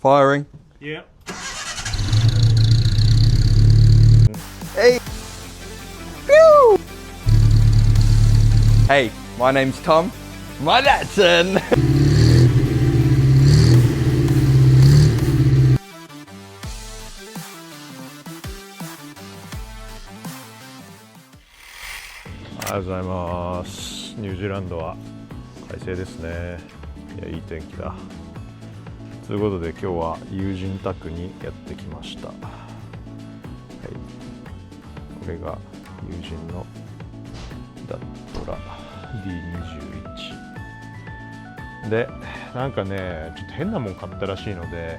Firing. Yeah. Hey. Pew! Hey, my name's Tom. My Datsun.おはようございます。ニュージーランドは快晴ですね。いや、いい天気だ。ということで今日は友人宅にやってきました。はい、これが友人のダットラ D21 で、なんかねちょっと変なもん買ったらしいので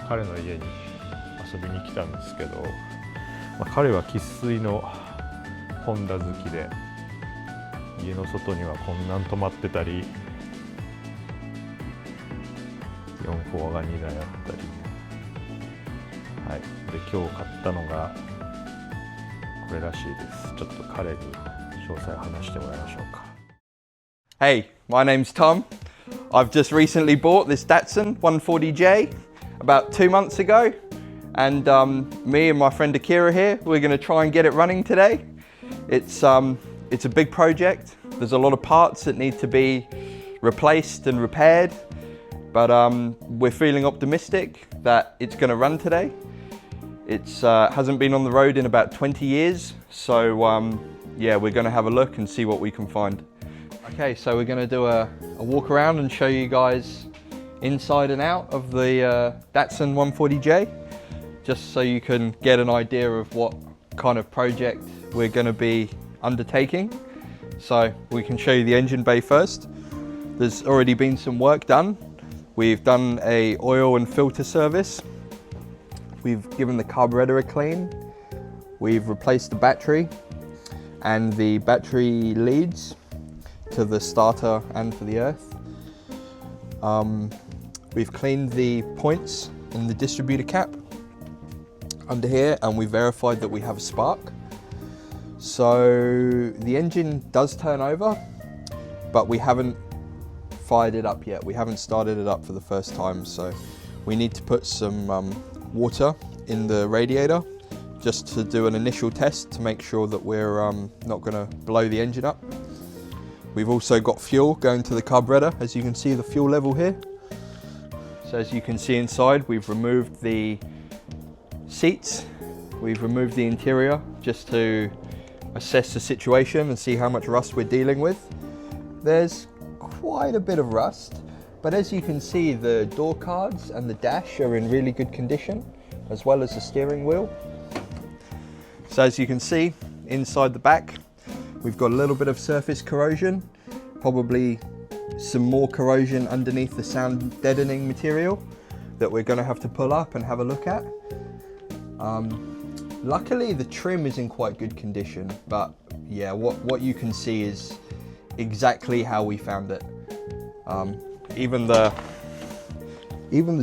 彼の家に遊びに来たんですけど、彼は生粋のホンダ好きで、家の外にはこんなん止まってたり、4-4が2台あったり、はい、で今日買ったのがこれらしいです。ちょっと彼に詳細を話してもらいましょうか。 Hey, my name's Tom. I've just recently bought this Datsun 140J about 2 months ago, and me and my friend Akira here, we're going to try and get it running today. It's a big project. There's a lot of parts that need to be replaced and repaired, but we're feeling optimistic that it's going to run today. It's hasn't been on the road in about 20 years, so yeah, we're going to have a look and see what we can find. Okay, so we're going to do a walk around and show you guys inside and out of the Datsun 140J, just so you can get an idea of what kind of project we're going to be undertaking. So we can show you the engine bay first. There's already been some work done. We've done a oil and filter service. We've given the carburetor a clean. We've replaced the battery and the battery leads to the starter and for the earth. We've cleaned the points in the distributor cap under here, and we verified that we have a spark. So the engine does turn over, but we haven't fired it up yet. We haven't started it up for the first time, so we need to put some water in the radiator just to do an initial test to make sure that we're not going to blow the engine up. We've also got fuel going to the carburetor, as you can see the fuel level here. So as you can see inside, we've removed the seats, we've removed the interior just to assess the situation and see how much rust we're dealing with. There's quite a bit of rust, but as you can see, the door cards and the dash are in really good condition, as well as the steering wheel. So as you can see, inside the back, we've got a little bit of surface corrosion, probably some more corrosion underneath the sound deadening material that we're going to have to pull up and have a look at. Luckily the trim is in quite good condition, but yeah, what you can see is exactly how we found it. Even the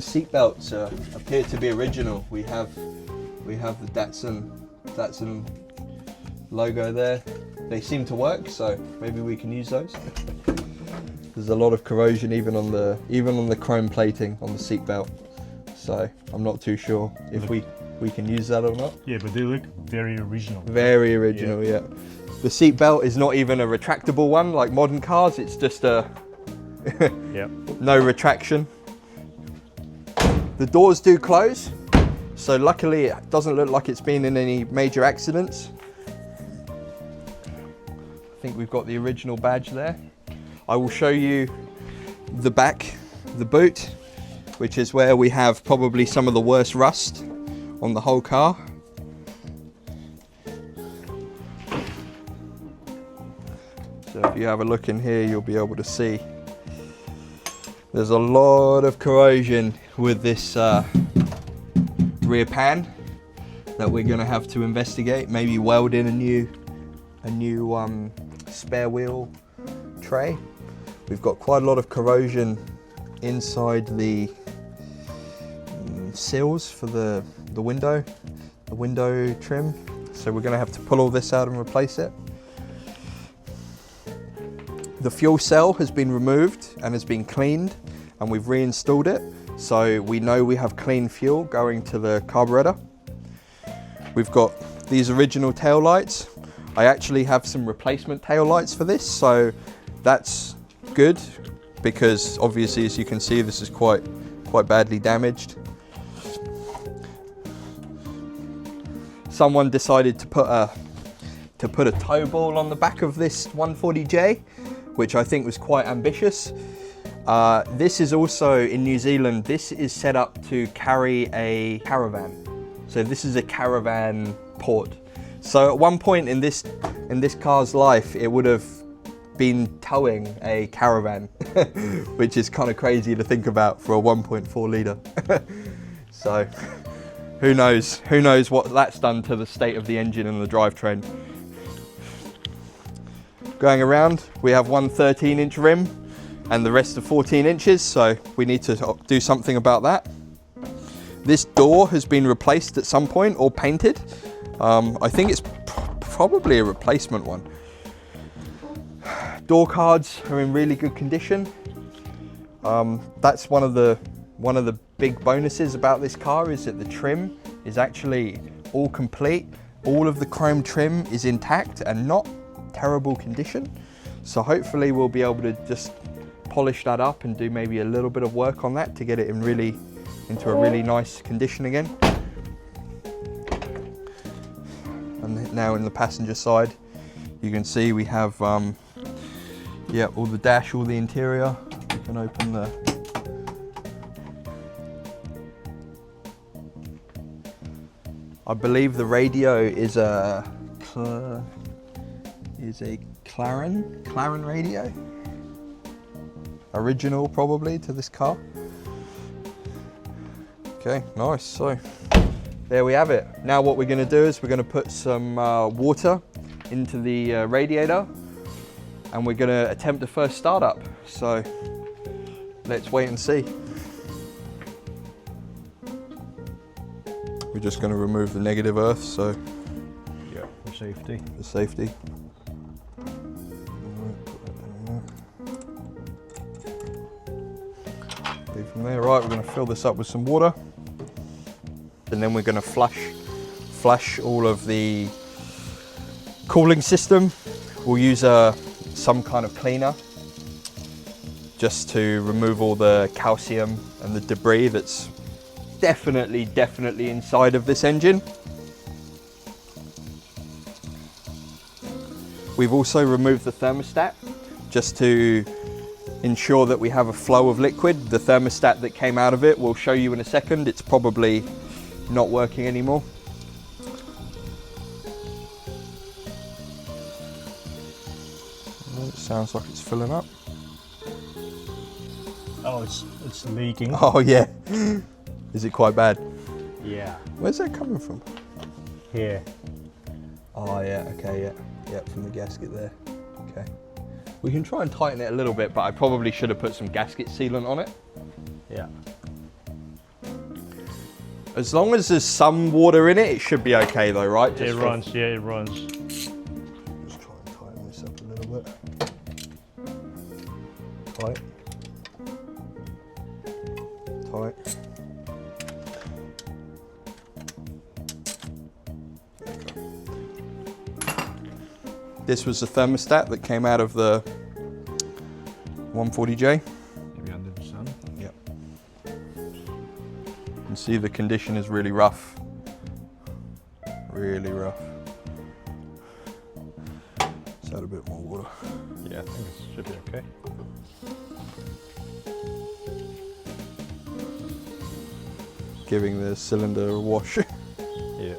seat belts appear to be original. We have the Datsun logo there. They seem to work, so maybe we can use those. There's a lot of corrosion even on the chrome plating on the seat belt, so I'm not too sure if we can use that or not. Yeah, but they look very original. Very original, yeah. The seat belt is not even a retractable one like modern cars. It's just a Yep. no retraction. The doors do close, so luckily it doesn't look like it's been in any major accidents. I think we've got the original badge there. I will show you the back, the boot, which is where we have probably some of the worst rust on the whole car. So if you have a look in here, you'll be able to see there's a lot of corrosion with this rear pan that we're going to have to investigate. Maybe weld in a new spare wheel tray. We've got quite a lot of corrosion inside the sills for the window trim. So we're going to have to pull all this out and replace it. The fuel cell has been removed and has been cleaned, and we've reinstalled it. so we know we have clean fuel going to the carburetor. We've got these original tail lights. I actually have some replacement tail lights for this, so that's good because obviously, as you can see, this is quite badly damaged. Someone decided to put a tow ball on the back of this 140J, which I think was quite ambitious. This is also in New Zealand. This is set up to carry a caravan. So this is a caravan port. So at one point in this car's life, it would have been towing a caravan, which is kind of crazy to think about for a 1.4 litre. So who knows what that's done to the state of the engine and the drivetrain. Going around, we have one 13-inch rim and the rest are 14 inches, so we need to do something about that. This door has been replaced at some point or painted. I think it's probably a replacement one. Door cards are in really good condition. That's one of the big bonuses about this car, is that the trim is actually all complete. All of the chrome trim is intact and not terrible condition. So hopefully we'll be able to just polish that up and do maybe a little bit of work on that to get it into a really nice condition again. And now in the passenger side, you can see we have all the dash, all the interior. We can open the I believe the radio is a Clarin radio. Original probably to this car. Okay, nice. So there we have it. Now what we're going to do is we're going to put some water into the radiator and we're going to attempt a first startup. So let's wait and see. We're just going to remove the negative earth, so yeah, for safety. For safety. From there, right, we're going to fill this up with some water, and then we're going to flush all of the cooling system. We'll use some kind of cleaner just to remove all the calcium and the debris that's definitely inside of this engine. We've also removed the thermostat just to ensure that we have a flow of liquid. The thermostat that came out of it, we'll show you in a second. It's probably not working anymore. It sounds like it's filling up. Oh, it's leaking. Oh yeah. Is it quite bad? Yeah. Where's that coming from? Here. Oh yeah, okay, yeah, from the gasket there. Okay. We can try and tighten it a little bit, but I probably should have put some gasket sealant on it. Yeah. As long as there's some water in it, it should be okay though, right? It runs, yeah, it runs. Just try and tighten this up a little bit. Tight. Tight. This was the thermostat that came out of the 140J. Maybe under the sun. Yep. You can see the condition is really rough. Really rough. Let's add a bit more water. Yeah, I think it should be okay. Giving the cylinder a wash. Yeah.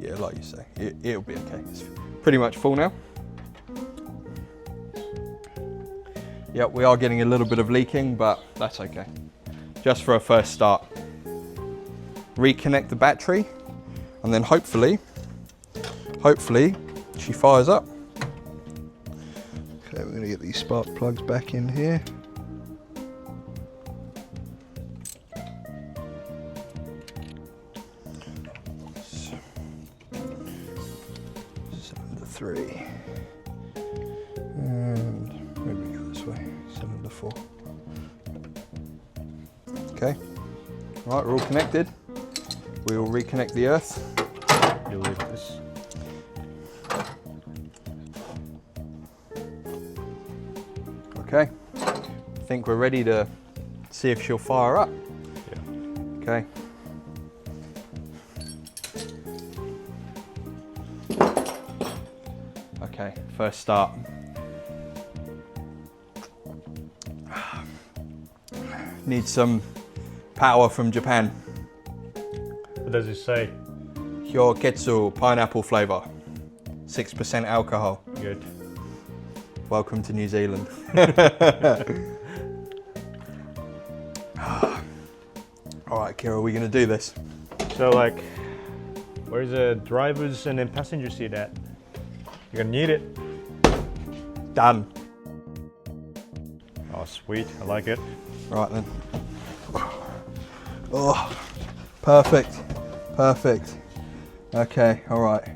Yeah, like you say, it'll be okay. It's pretty much full now. Yep, we are getting a little bit of leaking, but that's okay. Just for a first start. Reconnect the battery, and then hopefully she fires up. Okay, we're gonna get these spark plugs back in here. Cylinder 3. And maybe go this way. Cylinder Okay. Right, we're all connected. We will reconnect the earth. Delete this. Okay. I think we're ready to see if she'll fire up. Yeah. Okay. Okay, first start. Need some power from Japan. What does it say? Hyoketsu pineapple flavor. 6% alcohol. Good. Welcome to New Zealand. Alright, Kira, we're gonna do this. So like, where's the driver's and then passenger seat at? You're gonna need it. Done. Oh, sweet. I like it. Right then. Oh, perfect. Perfect. Okay, alright.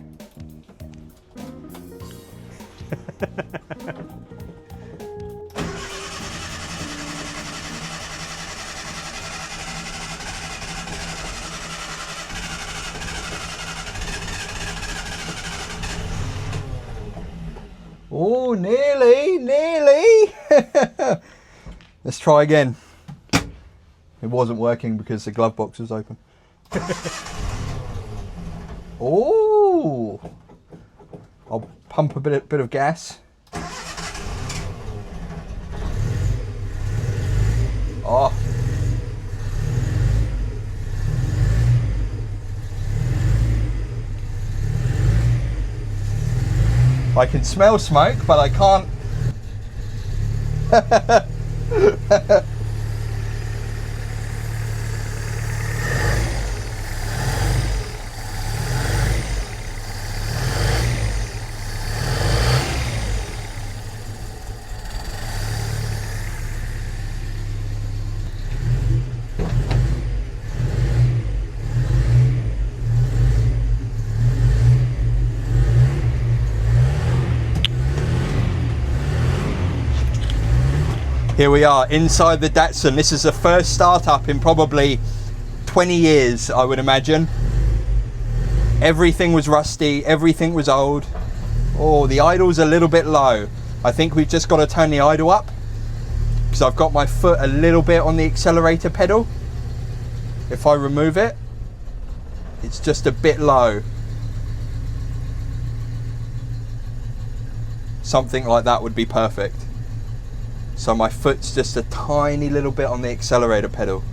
Oh, nearly. Let's try again. It wasn't working because the glove box was open. Oh! I'll pump a bit of gas. Oh. I can smell smoke, but I can't. Here we are inside the Datsun. This is the first startup in probably 20 years, I would imagine. Everything was rusty, everything was old. Oh, the idle's a little bit low. I think we've just got to turn the idle up because I've got my foot a little bit on the accelerator pedal. If I remove it, it's just a bit low. Something like that would be perfect. So my foot's just a tiny little bit on the accelerator pedal.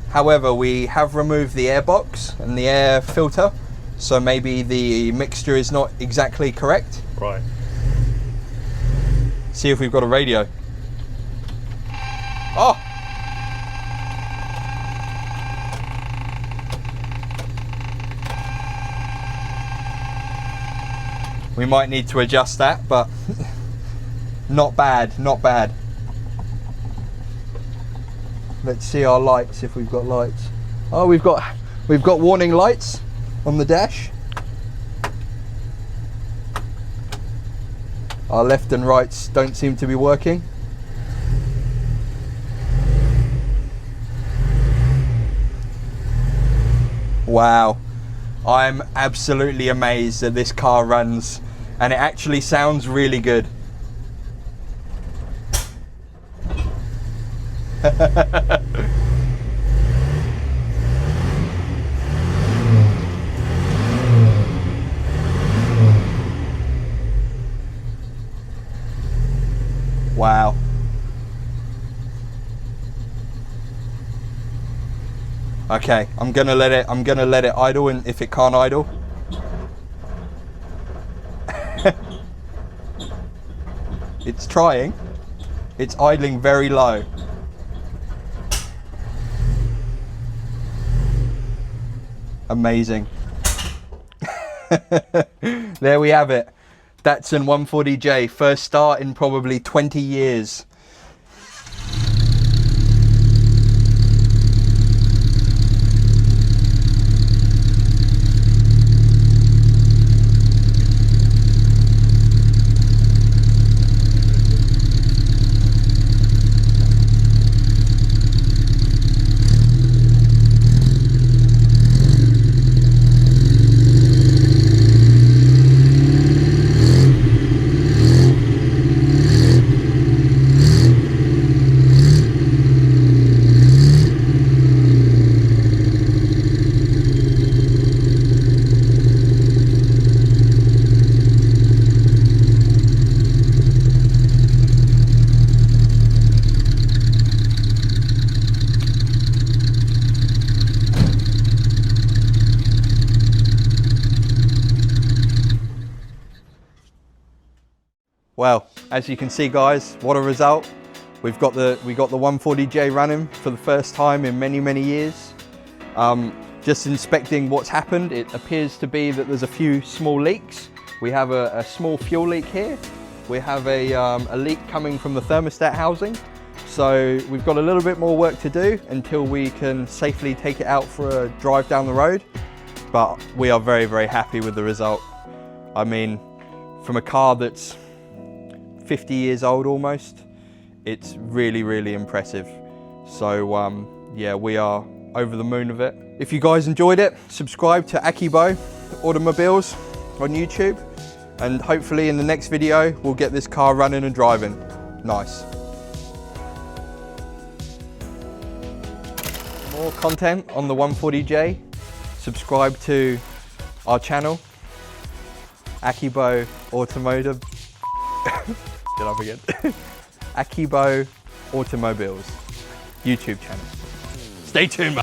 However, we have removed the air box and the air filter, so maybe the mixture is not exactly correct. Right. See if we've got a radio. Oh! We might need to adjust that, but not bad, not bad. Let's see our lights, if we've got lights. Oh, we've got warning lights on the dash. Our left and rights don't seem to be working. Wow, I'm absolutely amazed that this car runs and it actually sounds really good. Wow. Okay, I'm gonna let it idle, and if it can't idle. It's trying. It's idling very low. Amazing. There we have it. Datsun 140J, first start in probably 20 years. Well, as you can see guys, what a result. We got the 140J running for the first time in many years. Just inspecting what's happened, it appears to be that there's a few small leaks. We have a small fuel leak here. We have a leak coming from the thermostat housing. So we've got a little bit more work to do until we can safely take it out for a drive down the road. But we are very happy with the result. I mean, from a car that's 50 years old almost, it's really impressive. So yeah, we are over the moon of it. If you guys enjoyed it, subscribe to Akibo Automobiles on YouTube, and hopefully in the next video we'll get this car running and driving. Nice. More content on the 140J, subscribe to our channel, Akibo Automotive. Did I forget? Akibo Automobiles YouTube channel. Stay tuned.